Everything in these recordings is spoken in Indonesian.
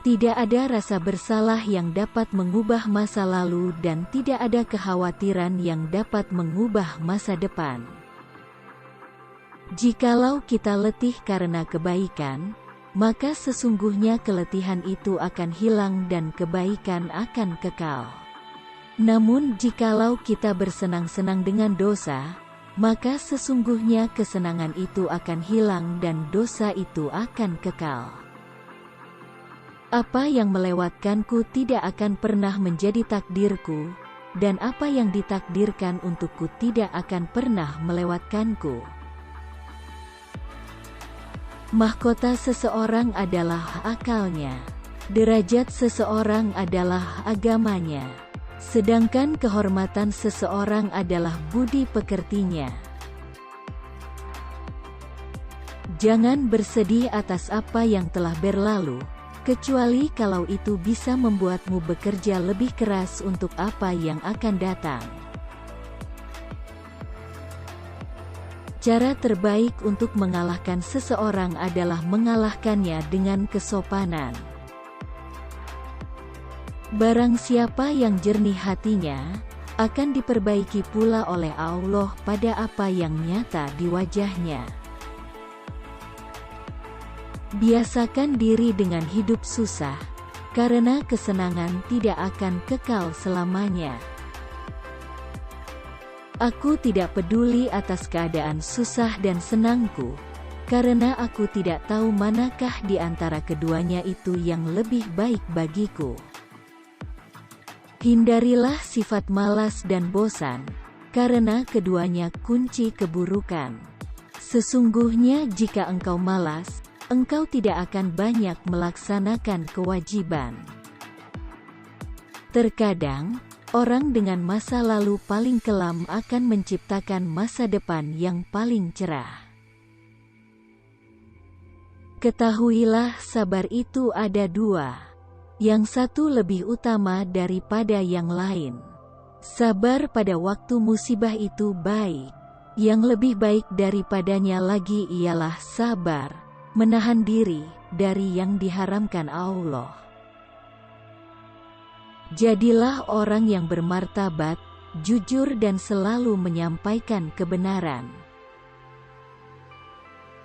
Tidak ada rasa bersalah yang dapat mengubah masa lalu dan tidak ada kekhawatiran yang dapat mengubah masa depan. Jikalau kita letih karena kebaikan, maka sesungguhnya keletihan itu akan hilang dan kebaikan akan kekal. Namun jikalau kita bersenang-senang dengan dosa, maka sesungguhnya kesenangan itu akan hilang dan dosa itu akan kekal. Apa yang melewatkanku tidak akan pernah menjadi takdirku, dan apa yang ditakdirkan untukku tidak akan pernah melewatkanku. Mahkota seseorang adalah akalnya. Derajat seseorang adalah agamanya. Sedangkan kehormatan seseorang adalah budi pekertinya. Jangan bersedih atas apa yang telah berlalu, kecuali kalau itu bisa membuatmu bekerja lebih keras untuk apa yang akan datang. Cara terbaik untuk mengalahkan seseorang adalah mengalahkannya dengan kesopanan. Barang siapa yang jernih hatinya, akan diperbaiki pula oleh Allah pada apa yang nyata di wajahnya. Biasakan diri dengan hidup susah, karena kesenangan tidak akan kekal selamanya. Aku tidak peduli atas keadaan susah dan senangku, karena aku tidak tahu manakah di antara keduanya itu yang lebih baik bagiku. Hindarilah sifat malas dan bosan, karena keduanya kunci keburukan. Sesungguhnya jika engkau malas, engkau tidak akan banyak melaksanakan kewajiban. Terkadang, orang dengan masa lalu paling kelam akan menciptakan masa depan yang paling cerah. Ketahuilah sabar itu ada dua. Yang satu lebih utama daripada yang lain. Sabar pada waktu musibah itu baik. Yang lebih baik daripadanya lagi ialah sabar, menahan diri dari yang diharamkan Allah. Jadilah orang yang bermartabat, jujur dan selalu menyampaikan kebenaran.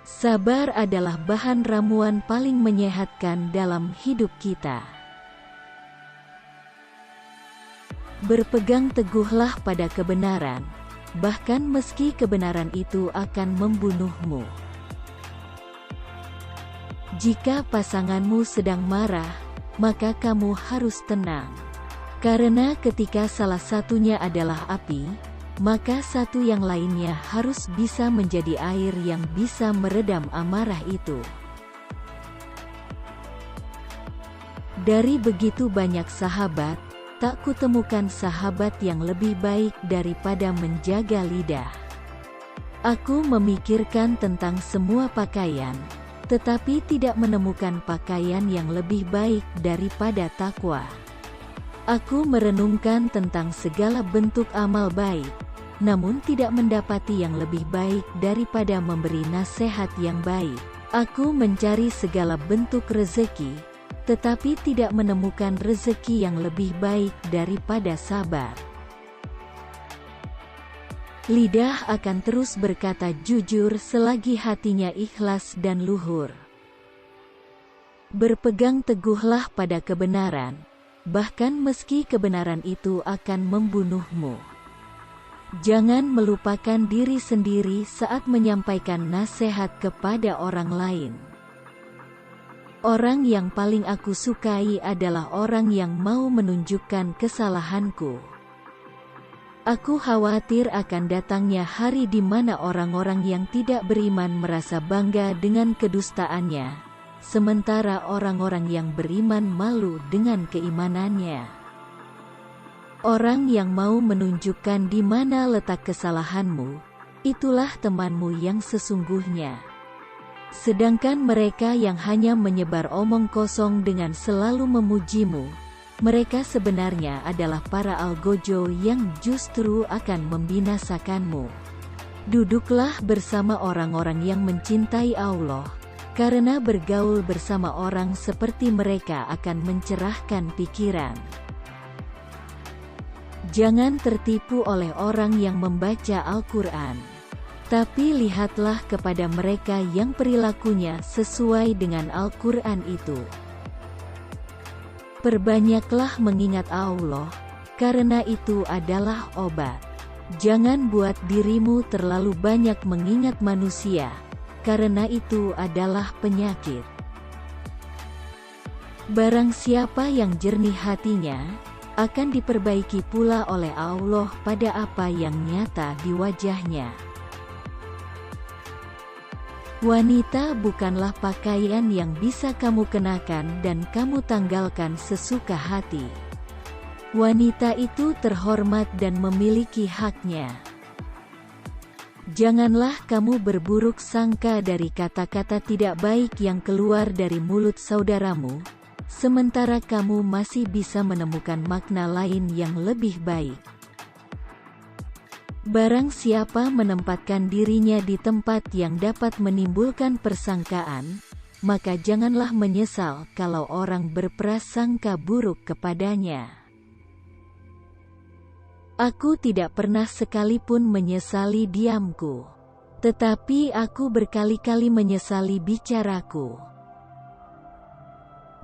Sabar adalah bahan ramuan paling menyehatkan dalam hidup kita. Berpegang teguhlah pada kebenaran, bahkan meski kebenaran itu akan membunuhmu. Jika pasanganmu sedang marah, maka kamu harus tenang. Karena ketika salah satunya adalah api, maka satu yang lainnya harus bisa menjadi air yang bisa meredam amarah itu. Dari begitu banyak sahabat, tak kutemukan sahabat yang lebih baik daripada menjaga lidah. Aku memikirkan tentang semua pakaian, tetapi tidak menemukan pakaian yang lebih baik daripada takwa. Aku merenungkan tentang segala bentuk amal baik, namun tidak mendapati yang lebih baik daripada memberi nasihat yang baik. Aku mencari segala bentuk rezeki, tetapi tidak menemukan rezeki yang lebih baik daripada sabar. Lidah akan terus berkata jujur selagi hatinya ikhlas dan luhur. Berpegang teguhlah pada kebenaran, bahkan meski kebenaran itu akan membunuhmu. Jangan melupakan diri sendiri saat menyampaikan nasihat kepada orang lain. Orang yang paling aku sukai adalah orang yang mau menunjukkan kesalahanku. Aku khawatir akan datangnya hari di mana orang-orang yang tidak beriman merasa bangga dengan kedustaannya, sementara orang-orang yang beriman malu dengan keimanannya. Orang yang mau menunjukkan di mana letak kesalahanmu, itulah temanmu yang sesungguhnya. Sedangkan mereka yang hanya menyebar omong kosong dengan selalu memujimu, mereka sebenarnya adalah para algojo yang justru akan membinasakanmu. Duduklah bersama orang-orang yang mencintai Allah, karena bergaul bersama orang seperti mereka akan mencerahkan pikiran. Jangan tertipu oleh orang yang membaca Al-Quran, tapi lihatlah kepada mereka yang perilakunya sesuai dengan Al-Quran itu. Perbanyaklah mengingat Allah, karena itu adalah obat. Jangan buat dirimu terlalu banyak mengingat manusia, karena itu adalah penyakit. Barang siapa yang jernih hatinya, akan diperbaiki pula oleh Allah pada apa yang nyata di wajahnya. Wanita bukanlah pakaian yang bisa kamu kenakan dan kamu tanggalkan sesuka hati. Wanita itu terhormat dan memiliki haknya. Janganlah kamu berburuk sangka dari kata-kata tidak baik yang keluar dari mulut saudaramu, sementara kamu masih bisa menemukan makna lain yang lebih baik. Barang siapa menempatkan dirinya di tempat yang dapat menimbulkan persangkaan, maka janganlah menyesal kalau orang berprasangka buruk kepadanya. Aku tidak pernah sekalipun menyesali diamku, tetapi aku berkali-kali menyesali bicaraku.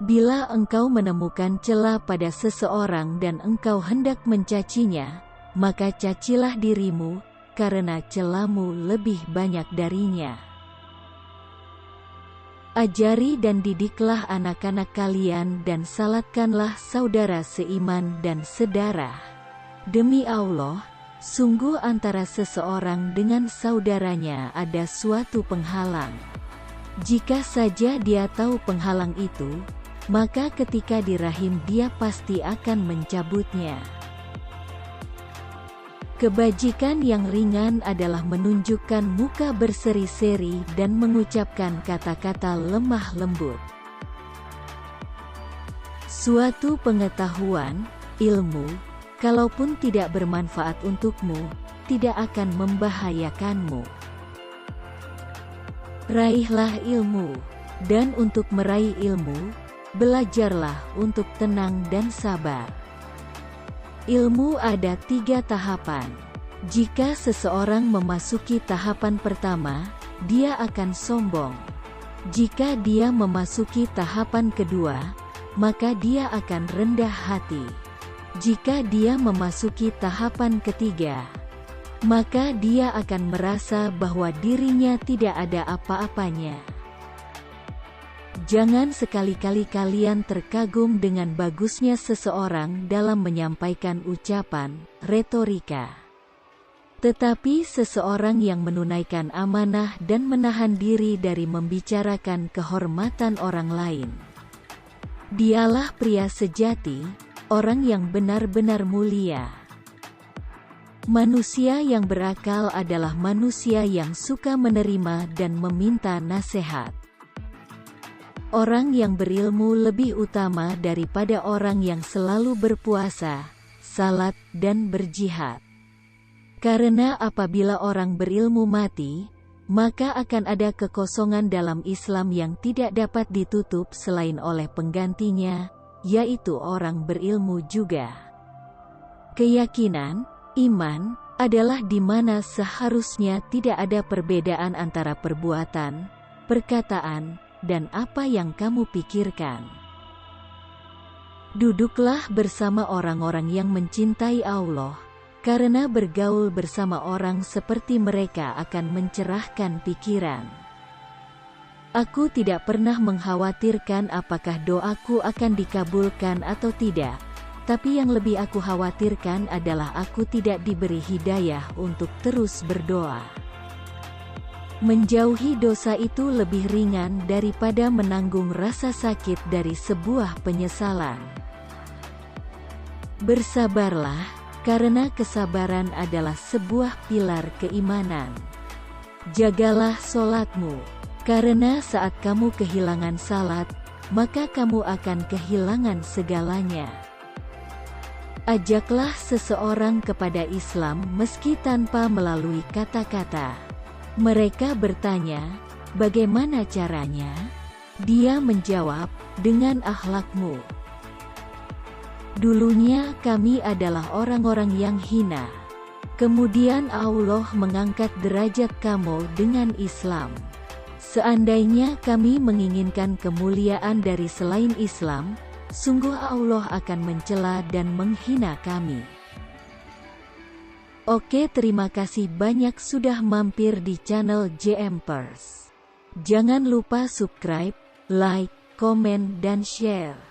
Bila engkau menemukan celah pada seseorang dan engkau hendak mencacinya, maka cacilah dirimu, karena celahmu lebih banyak darinya. Ajari dan didiklah anak-anak kalian dan salatkanlah saudara seiman dan sedarah. Demi Allah, sungguh antara seseorang dengan saudaranya ada suatu penghalang. Jika saja dia tahu penghalang itu, maka ketika di rahim dia pasti akan mencabutnya. Kebajikan yang ringan adalah menunjukkan muka berseri-seri dan mengucapkan kata-kata lemah lembut. Suatu pengetahuan, ilmu, kalaupun tidak bermanfaat untukmu, tidak akan membahayakanmu. Raihlah ilmu, dan untuk meraih ilmu, belajarlah untuk tenang dan sabar. Ilmu ada 3 tahapan. Jika seseorang memasuki tahapan pertama, dia akan sombong. Jika dia memasuki tahapan kedua, maka dia akan rendah hati. Jika dia memasuki tahapan ketiga, maka dia akan merasa bahwa dirinya tidak ada apa-apanya. Jangan sekali-kali kalian terkagum dengan bagusnya seseorang dalam menyampaikan ucapan, retorika. Tetapi seseorang yang menunaikan amanah dan menahan diri dari membicarakan kehormatan orang lain, dialah pria sejati, orang yang benar-benar mulia. Manusia yang berakal adalah manusia yang suka menerima dan meminta nasihat. Orang yang berilmu lebih utama daripada orang yang selalu berpuasa, salat, dan berjihad. Karena apabila orang berilmu mati, maka akan ada kekosongan dalam Islam yang tidak dapat ditutup selain oleh penggantinya, yaitu orang berilmu juga. Keyakinan, iman, adalah di mana seharusnya tidak ada perbedaan antara perbuatan, perkataan, dan apa yang kamu pikirkan. Duduklah bersama orang-orang yang mencintai Allah, karena bergaul bersama orang seperti mereka akan mencerahkan pikiran. Aku tidak pernah mengkhawatirkan apakah doaku akan dikabulkan atau tidak, tapi yang lebih aku khawatirkan adalah aku tidak diberi hidayah untuk terus berdoa. Menjauhi dosa itu lebih ringan daripada menanggung rasa sakit dari sebuah penyesalan. Bersabarlah, karena kesabaran adalah sebuah pilar keimanan. Jagalah solatmu, karena saat kamu kehilangan salat, maka kamu akan kehilangan segalanya. Ajaklah seseorang kepada Islam meski tanpa melalui kata-kata. Mereka bertanya, Bagaimana caranya? Dia menjawab, dengan akhlakmu. Dulunya kami adalah orang-orang yang hina. Kemudian Allah mengangkat derajat kamu dengan Islam. Seandainya kami menginginkan kemuliaan dari selain Islam, sungguh Allah akan mencela dan menghina kami. Oke, terima kasih banyak sudah mampir di channel JMPers. Jangan lupa subscribe, like, komen, dan share.